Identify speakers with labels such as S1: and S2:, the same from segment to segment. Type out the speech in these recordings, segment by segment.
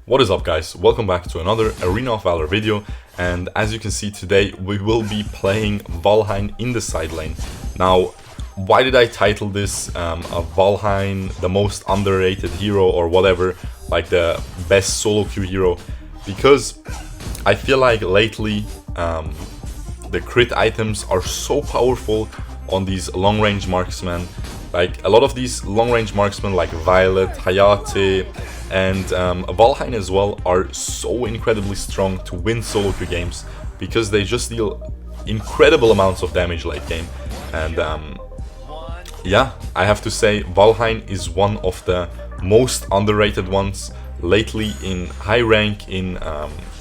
S1: What is up, guys? Welcome back to another Arena of Valor video, and as you can see today we will be playing Valhein in the side lane. Now, why did I title this Valhein the most underrated hero or whatever, like the best solo queue hero? Because I feel like lately the crit items are so powerful on these long range marksmen. Like a lot of these long range marksmen like Violet, Hayate and Valhein as well are so incredibly strong to win solo queue games because they just deal incredible amounts of damage late game. And yeah, I have to say Valhein is one of the most underrated ones lately in high rank in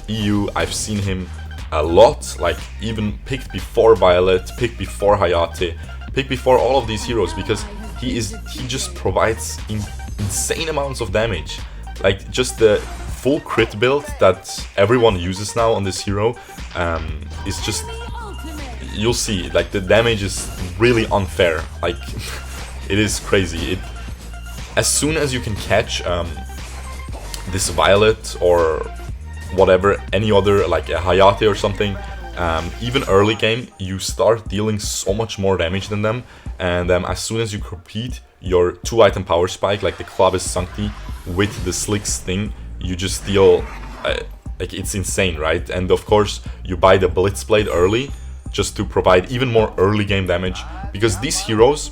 S1: EU. I've seen him a lot, like even picked before Violet, picked before Hayate, picked before all of these heroes, because he just provides insane amounts of damage. Like just the full crit build that everyone uses now on this hero is just, you'll see, like the damage is really unfair. Like it is crazy. As soon as you can catch this Violet or whatever, any other, like a Hayate or something, even early game, you start dealing so much more damage than them. And as soon as you complete your 2-item power spike, like the Clavis Sancti with the Slick's thing, you just deal, like it's insane, right? And of course, you buy the Blitzblade early, just to provide even more early game damage, because these heroes,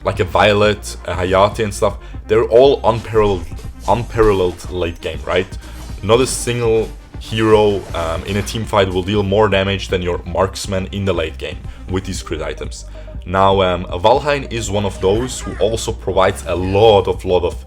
S1: like a Violet, a Hayate and stuff, they're all unparalleled late game, right? Not a single hero in a team fight will deal more damage than your marksman in the late game with these crit items. Now, Valhein is one of those who also provides a lot of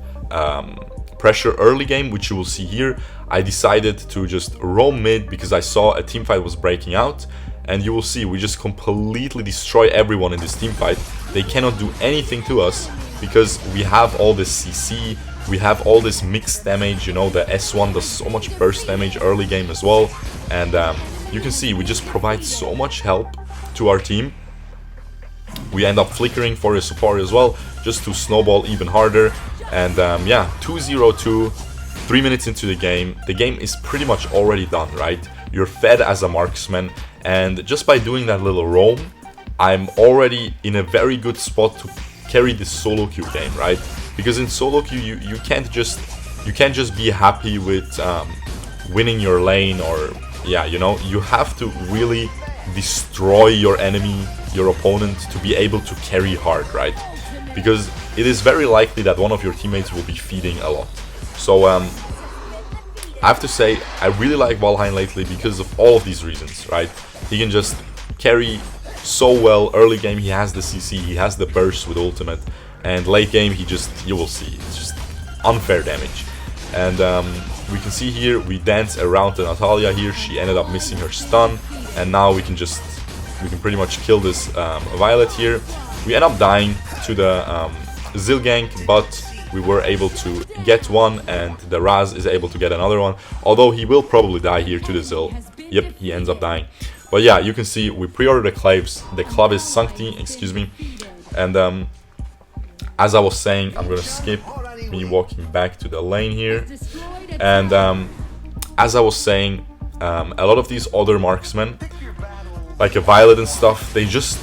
S1: pressure early game, which you will see here. I decided to just roam mid because I saw a team fight was breaking out, and you will see we just completely destroy everyone in this team fight. They cannot do anything to us because we have all this CC, we have all this mixed damage, you know, the S1 does so much burst damage early game as well, and you can see we just provide so much help to our team. We end up flickering for his support as well, just to snowball even harder. And yeah, 2-0-2, 3 minutes into the game is pretty much already done, right? You're fed as a marksman, and just by doing that little roam, I'm already in a very good spot to carry this solo queue game, right? Because in solo queue you can't just be happy with winning your lane, or yeah, you know, you have to really destroy your enemy, your opponent, to be able to carry hard, right? Because it is very likely that one of your teammates will be feeding a lot. So I have to say I really like Valhein lately because of all of these reasons, right? He can just carry so well early game. He has the CC, he has the burst with ultimate, and late game you will see, it's just unfair damage. And we can see here we dance around the Natalia here. She ended up missing her stun, and now we can pretty much kill this Violet here. We end up dying to the Zil gank, but we were able to get one, and the Raz is able to get another one, although he will probably die here to the Zil. Yep, he ends up dying. But yeah, you can see we pre-ordered the Clavis Sancti, excuse me. And as I was saying, I'm gonna skip me walking back to the lane here. And as I was saying, a lot of these other marksmen, like a Violet and stuff, they just,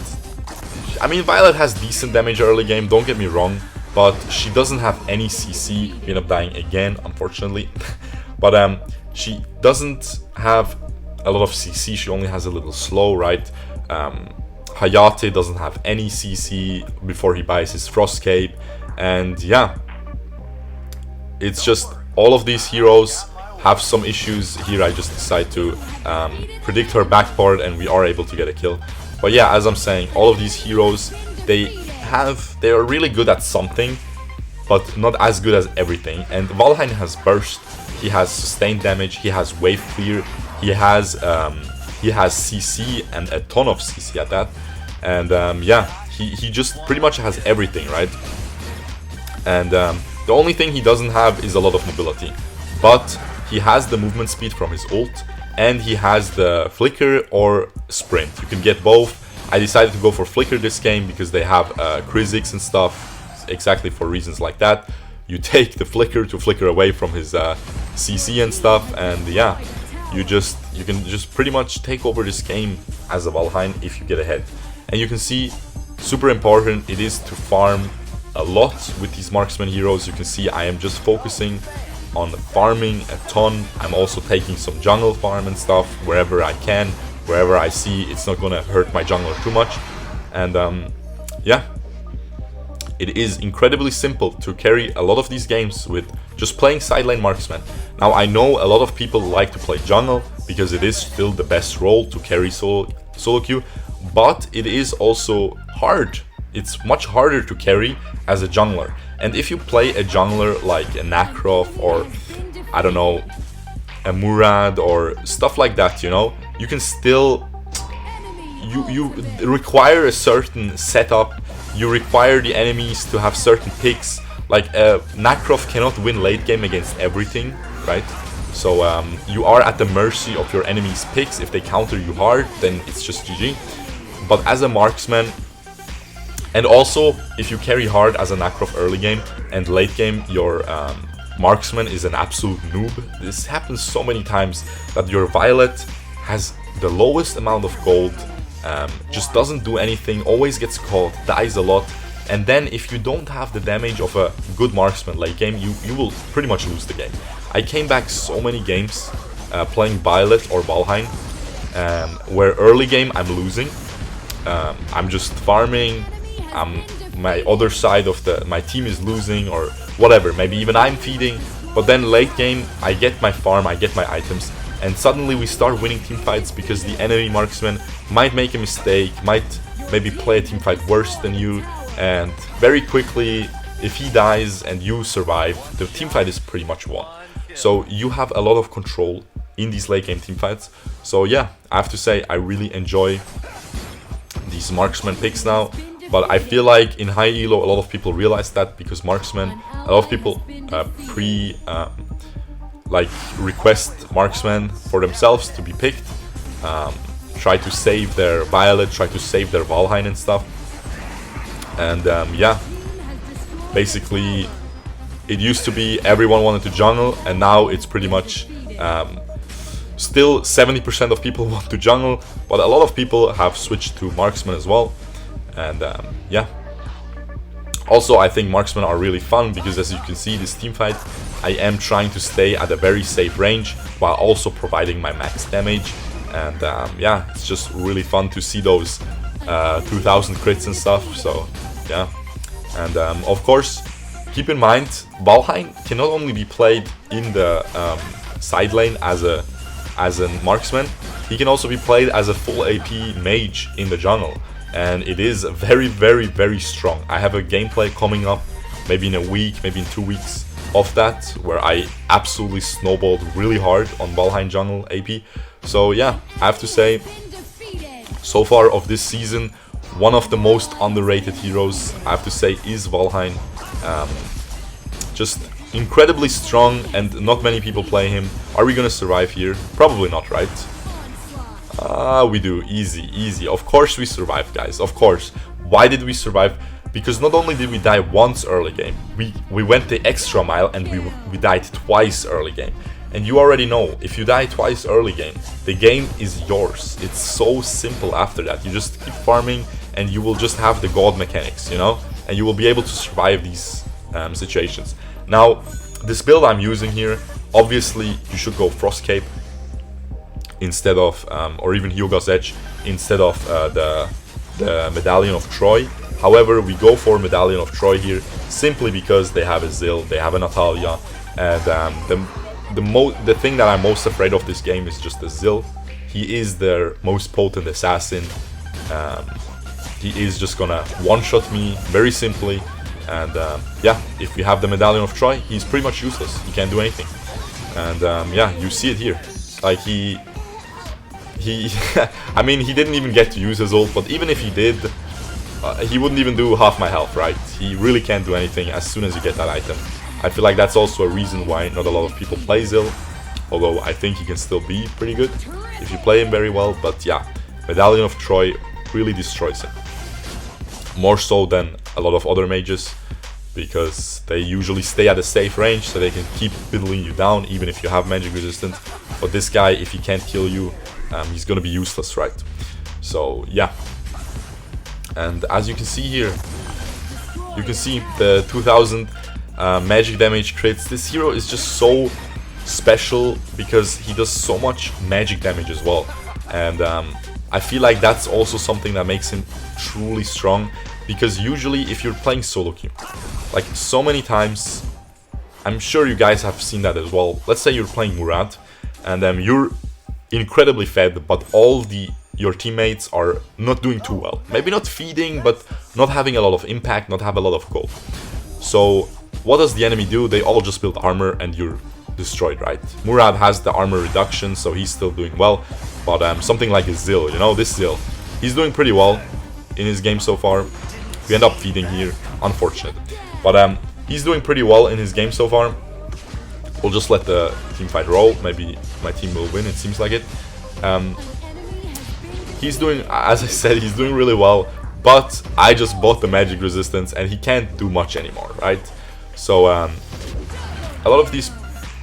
S1: I mean, Violet has decent damage early game, don't get me wrong, but she doesn't have any CC. We end up dying again, unfortunately. But she doesn't have a lot of CC, she only has a little slow, right? Hayate doesn't have any CC before he buys his Frost Cape, and yeah, it's just all of these heroes have some issues. Here I just decide to predict her backboard, and we are able to get a kill. But yeah, as I'm saying, all of these heroes, they are really good at something, but not as good as everything. And Valhein has burst, he has sustained damage, he has wave clear, he has CC and a ton of CC at that. And yeah, he just pretty much has everything, right? And the only thing he doesn't have is a lot of mobility, but he has the movement speed from his ult, and he has the flicker or sprint. You can get both. I decided to go for flicker this game because they have Krizix and stuff, exactly for reasons like that. you take the flicker to flicker away from his CC and stuff, and yeah, you can just pretty much take over this game as a Valhein if you get ahead. And you can see, super important it is to farm a lot with these marksman heroes. You can see I am just focusing on farming a ton. I'm also taking some jungle farm and stuff wherever I can, wherever I see it's not gonna hurt my jungler too much. And yeah, it is incredibly simple to carry a lot of these games with just playing side lane marksman. Now I know a lot of people like to play jungle because it is still the best role to carry solo queue, but it is also hard. It's much harder to carry as a jungler. And if you play a jungler like a Nakrov or, I don't know, a Murad or stuff like that, you know, you can still, you require a certain setup, you require the enemies to have certain picks. Like Nakrov cannot win late game against everything, right? So you are at the mercy of your enemy's picks. If they counter you hard, then it's just GG. But as a marksman, and also if you carry hard as a Nakrov early game and late game your marksman is an absolute noob. This happens so many times that your Violet has the lowest amount of gold, just doesn't do anything, always gets caught, dies a lot, and then if you don't have the damage of a good marksman late game, you will pretty much lose the game. I came back so many games playing Violet or Valhein where early game I'm losing. I'm just farming, my other side of my team is losing or whatever, maybe even I'm feeding, but then late game I get my farm, I get my items, and suddenly we start winning team fights because the enemy marksman might make a mistake, might maybe play a team fight worse than you, and very quickly if he dies and you survive, the team fight is pretty much won. So you have a lot of control in these late game team fights. So yeah, I have to say I really enjoy these marksman picks now. But I feel like in high elo a lot of people realize that, because marksman, a lot of people like request marksman for themselves to be picked, try to save their Violet, try to save their Valhein and stuff. And yeah, basically it used to be everyone wanted to jungle, and now it's pretty much still 70% of people want to jungle, but a lot of people have switched to marksman as well. And yeah, also I think marksmen are really fun because, as you can see, this team fight I am trying to stay at a very safe range while also providing my max damage. And yeah, it's just really fun to see those 2000 crits and stuff. So yeah, and of course keep in mind Valhein can not only be played in the side lane as a marksman, he can also be played as a full AP mage in the jungle. And it is very, very, very strong. I have a gameplay coming up, maybe in a week, maybe in 2 weeks of that, where I absolutely snowballed really hard on Valhein jungle AP. So yeah, I have to say, so far of this season, one of the most underrated heroes, I have to say, is Valhein. Just incredibly strong, and not many people play him. Are we gonna survive here? Probably not, right? We do. Easy, easy. Of course we survived, guys. Of course. Why did we survive? Because not only did we die once early game, we went the extra mile and we died twice early game. And you already know, if you die twice early game, the game is yours. It's so simple after that. You just keep farming and you will just have the god mechanics, you know? And you will be able to survive these situations. Now, this build I'm using here, obviously you should go Frost Cape instead of, or even Hyuga's Edge, instead of the Medallion of Troy. However, we go for Medallion of Troy here simply because they have a Zill, they have a Natalia, and the thing that I'm most afraid of this game is just the Zill. He is their most potent assassin. He is just gonna one-shot me very simply, and yeah, if we have the Medallion of Troy, he's pretty much useless. He can't do anything. And yeah, you see it here. Like he I mean, he didn't even get to use his ult, but even if he did, he wouldn't even do half my health, right? He really can't do anything as soon as you get that item. I feel like that's also a reason why not a lot of people play Zill, although I think he can still be pretty good if you play him very well. But yeah, Medallion of Troy really destroys him, more so than a lot of other mages. because they usually stay at a safe range, so they can keep fiddling you down even if you have magic resistance. But this guy, if he can't kill you, he's gonna be useless, right? So yeah. And as you can see here, you can see the 2000 magic damage crits. This hero is just so special because he does so much magic damage as well. And I feel like that's also something that makes him truly strong, because usually if you're playing solo queue, like so many times, I'm sure you guys have seen that as well. Let's say you're playing Murad and you're incredibly fed, but your teammates are not doing too well. Maybe not feeding, but not having a lot of impact, not have a lot of gold. So what does the enemy do? They all just build armor and you're destroyed, right? Murad has the armor reduction, so he's still doing well. But something like a Zill, you know, this Zill, he's doing pretty well in his game so far. We end up feeding here, unfortunate. But he's doing pretty well in his game so far. We'll just let the team fight roll. Maybe my team will win, it seems like it. He's doing, as I said, he's doing really well. But I just bought the magic resistance and he can't do much anymore, right? So a lot of these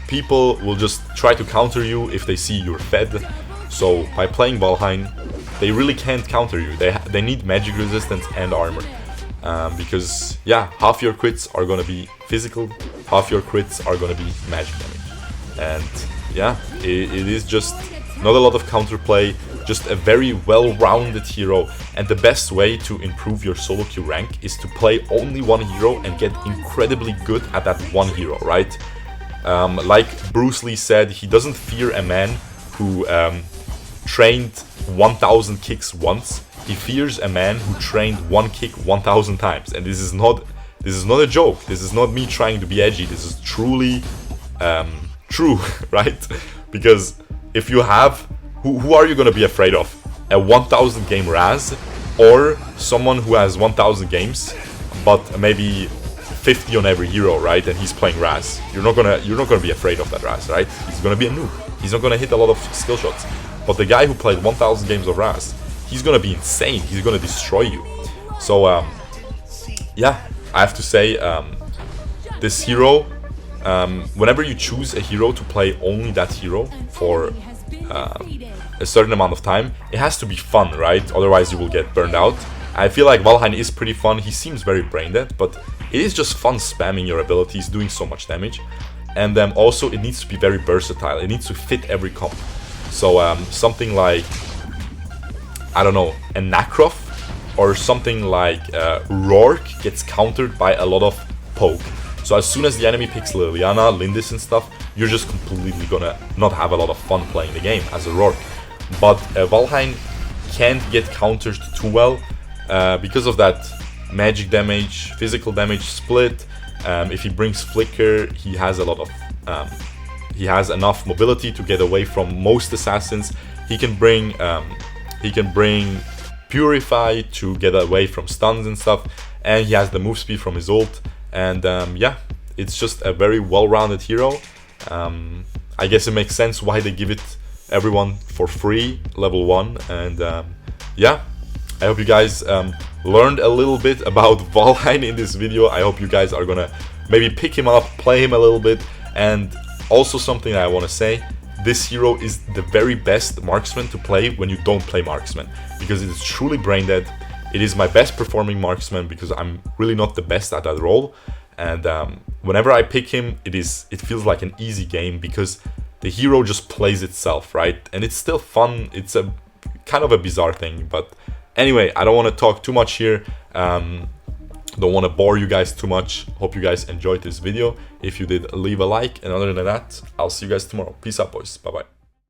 S1: people will just try to counter you if they see you're fed. So by playing Valhein, they really can't counter you. They need magic resistance and armor. Because yeah, half your crits are gonna be physical, half your crits are gonna be magic damage. And yeah, it is just not a lot of counterplay, just a very well-rounded hero. And the best way to improve your solo queue rank is to play only one hero and get incredibly good at that one hero, right? Like Bruce Lee said, he doesn't fear a man who trained 1000 kicks once. He fears a man who trained one kick 1000 times. And this is not a joke. This is not me trying to be edgy. This is truly true, right? Because if you have, who are you going to be afraid of? A 1000 game Raz, or someone who has 1000 games but maybe 50 on every hero, right? And he's playing Raz. You're not gonna be afraid of that Raz, right? He's gonna be a noob. He's not gonna hit a lot of skill shots. But the guy who played 1000 games of Raz, he's gonna be insane. He's gonna destroy you. So yeah, I have to say, this hero, whenever you choose a hero to play only that hero for a certain amount of time, it has to be fun, right? Otherwise you will get burned out. I feel like Valhein is pretty fun. He seems very brain dead, but it is just fun spamming your abilities, doing so much damage. And then also it needs to be very versatile. It needs to fit every comp. So something like, I don't know, a Nakrov or something like Rourke gets countered by a lot of poke. So as soon as the enemy picks Liliana, Lindis and stuff, you're just completely gonna not have a lot of fun playing the game as a Rourke. But Valhein can't get countered too well because of that magic damage, physical damage split. If he brings Flicker, he has a lot of he has enough mobility to get away from most assassins. He can bring Purify to get away from stuns and stuff, and he has the move speed from his ult. And yeah, it's just a very well-rounded hero. I guess it makes sense why they give it everyone for free, level 1. And yeah, I hope you guys learned a little bit about Valhein in this video. I hope you guys are gonna maybe pick him up, play him a little bit. And also something I want to say, this hero is the very best marksman to play when you don't play marksman, because it is truly brain dead. It is my best performing marksman because I'm really not the best at that role. And whenever I pick him, it feels like an easy game because the hero just plays itself, right? And it's still fun. It's a kind of a bizarre thing, but anyway, I don't want to talk too much here. Don't want to bore you guys too much. Hope you guys enjoyed this video. If you did, leave a like, and other than that, I'll see you guys tomorrow. Peace out, boys. Bye bye.